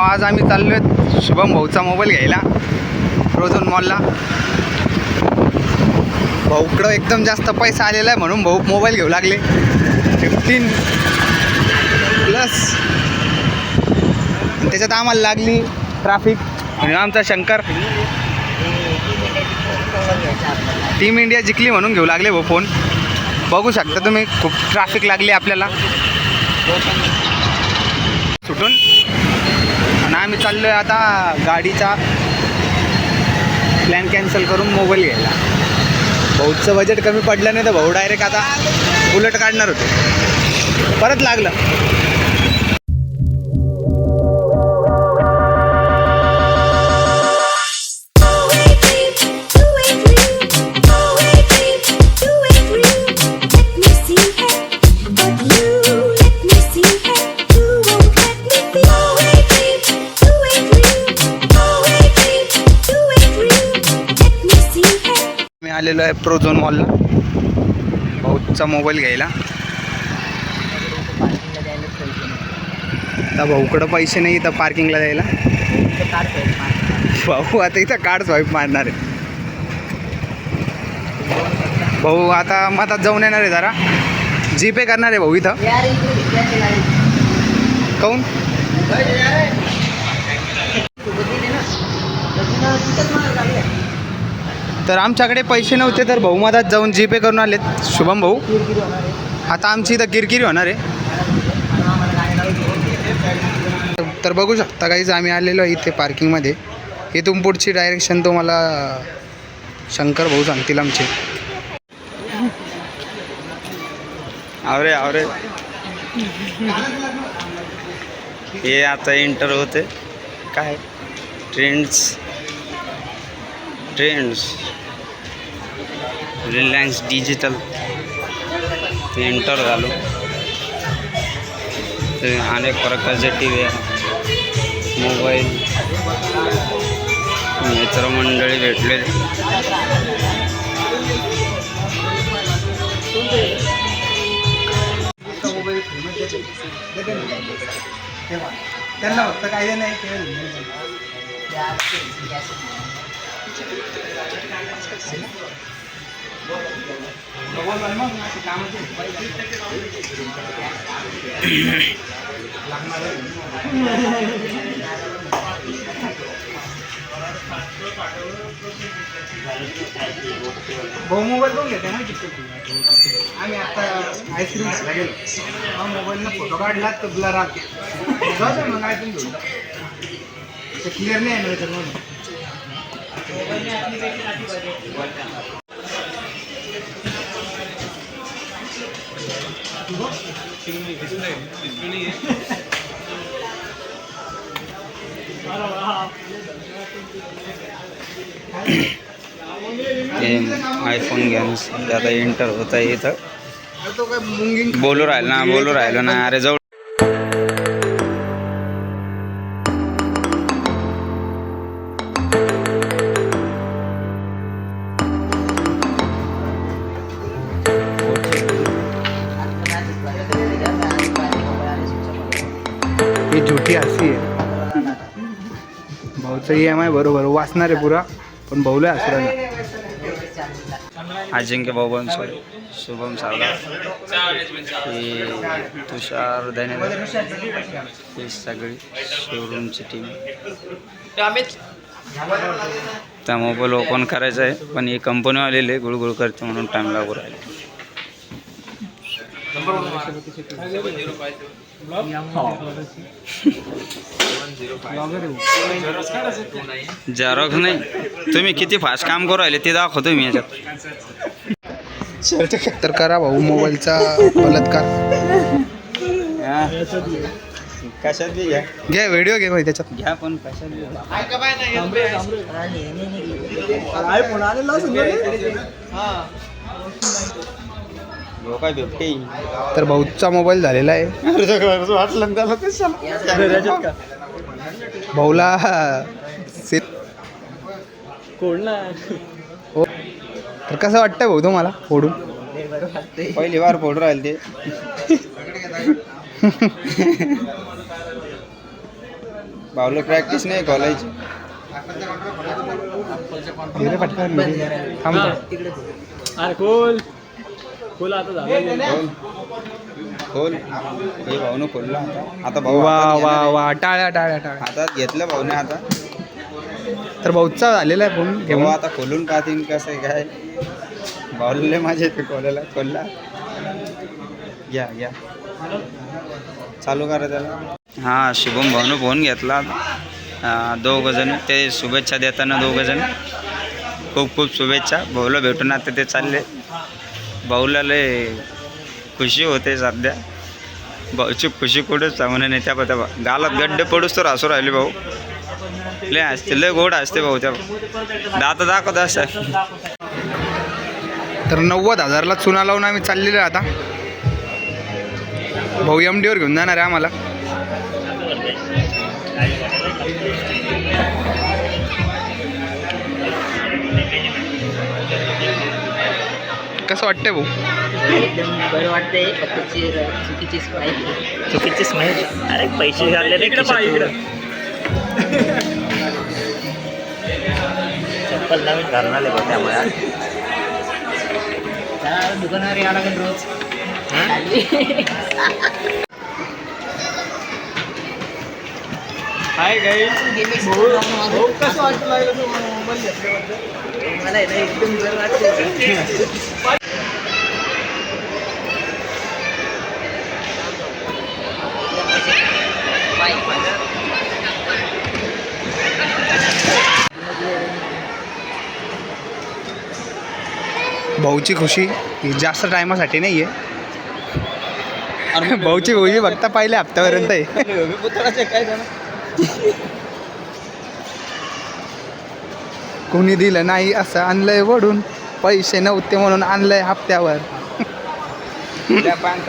आज आम्ही चाललोय शुभम भाऊचा मोबाईल घ्यायला प्रोझोन मॉलला. भाऊकडं एकदम जास्त पैसा आलेला आहे म्हणून भाऊ मोबाईल घेऊ लागले 15 प्लस. त्याच्यात आम्हाला लागली ट्रॅफिक आणि आमचा शंकर टीम इंडिया जिंकली म्हणून घेऊ लागले भाऊ फोन. बघू शकता तुम्ही खूप ट्रॅफिक लागली आपल्याला सुटून. आणि आम्ही चाललो आहे आता गाडीचा प्लॅन कॅन्सल करून मोबाईल घ्यायला. भाऊचं बजेट कमी पडलं नाही तर भाऊ डायरेक्ट आता बुलेट काढणार होते. परत लागलं. मी आलेलो आहे प्रोझोन मॉलला भाऊचा मोबाईल घ्यायला. आता भाऊकडं पैसे नाही इथं पार्किंगला द्यायला. भाऊ आता इथं कार्ड स्वाईप मारणार आहे. भाऊ आता मधात जाऊन येणार आहे जरा जीपे करणार आहे भाऊ इथं. काऊन तर आमच्याकडे पैसे नव्हते तर भाऊ मधात जाऊन जीपे करून आलेत शुभम भाऊ. आता आमची इथं किरकिरी होणार आहे. तर बघू शकता काहीच आम्ही आलेलो आहे इथे पार्किंगमध्ये. इथून पुढची डायरेक्शन तुम्हाला शंकर भाऊ सांगतील आमचे. आवरे आवरे हे आता एंटर होते काय ट्रेंड्स रिलायन्स डिजिटल एंटर झालो. ते अनेक प्रकारचे टी व्ही मोबाईल मित्रमंडळी भेटले. त्यांना फक्त काही नाही. भाऊ मोबाईल बघून घेते ना आम्ही आता आईस्क्रीम खायला गेलो. हा मोबाईलनं फोटो काढला तर ब्लर राहते मग आयफोन घेऊ ते क्लिअर नाही आहे ना त्याच्यामध्ये. आयफोन घेऊन आता एंटर होत आहे इथं. बोलू राहिलो ना अरे जाऊ. ही झुटी हसी आहे. भाऊचं EMI बरोबर वाचणार आहे पुरा पण भाऊला हसरा नाही. अजिंक्य भाऊ बनसोडे, शुभम सावला, तुषार दैने, ही सगळी शोरूमची टीम. त्या मोबाईल ओपन करायचा आहे पण ही कंपनीवालेले गुळगुळ करते म्हणून टाईम लागू राहिला. झेरॉक्स नाही. तुम्ही किती फास्ट काम करू राहिले ते दाखवतो मी याच्यात. तर करा भाऊ मोबाईलचा बलात्कार. कशात बी घ्या. घ्या व्हिडिओ घे भाई त्याच्यात. घ्या पण कशात बी काय भेटते. तर भाऊचा मोबाईल झालेला आहे. भाऊला हो. तर कसं वाटतं भाऊ तुम्हाला फोडून? पहिली बार फोडू राहिले ते. भाऊला प्रॅक्टिस नाही कॉलेजची. हिरे पटकन थांब अरे खोल खोल आता झालं. खोल हे भाऊनं खोलला आता भाऊ वा हातात वा घेणार आहे. वा टाळ्या टाळ्या टाळ्या. हातात घेतलं भाऊने आता. तर भाऊचा झालेला आहे फोन भाऊ घेऊन. आता खोलून पाहतीन कसं आहे काय. भाऊला लय मजा येते खोलायला. खोलला घ्या घ्या चालू करा त्याला. हां शुभम भाऊनं फोन घेतला. दोघं जण ते शुभेच्छा देताना दोघं जण खूप खूप शुभेच्छा. भाऊला भेटून आता ते चालले. भाऊला लय खुशी होते सध्या. भाऊची खुशी कुठेच म्हणून नाही त्या गालात गड्डे पडूस तर हसू राहिले भाऊ. लय हसते लय गोड असते भाऊ. त्या दात दाखवत असं. तर 90,000ला चुना लावून आम्ही चाललेलो आता. भाऊ MDवर घेऊन जाणार आहे आम्हाला. कसं वाटतंय भाऊ? एकदम बरं वाटतंय. फक्त चुकीची स्माईल. अरे पैसे घालले रे चप्पल नवीन घालून आले बघ त्यामुळे दुकानावर यावं लागेल रोज. Hi guys. कसं वाटतं मला एकदम बरं वाटतं. भाऊची खुशी ही जास्त टायमासाठी नाही आहे. भाऊची खुशी फक्त पहिल्या हप्त्यापर्यंत आहे. कोणी दिलं नाही असं आणलंय वडून. पैसे नव्हते म्हणून आणलंय हप्त्यावर. त्या पान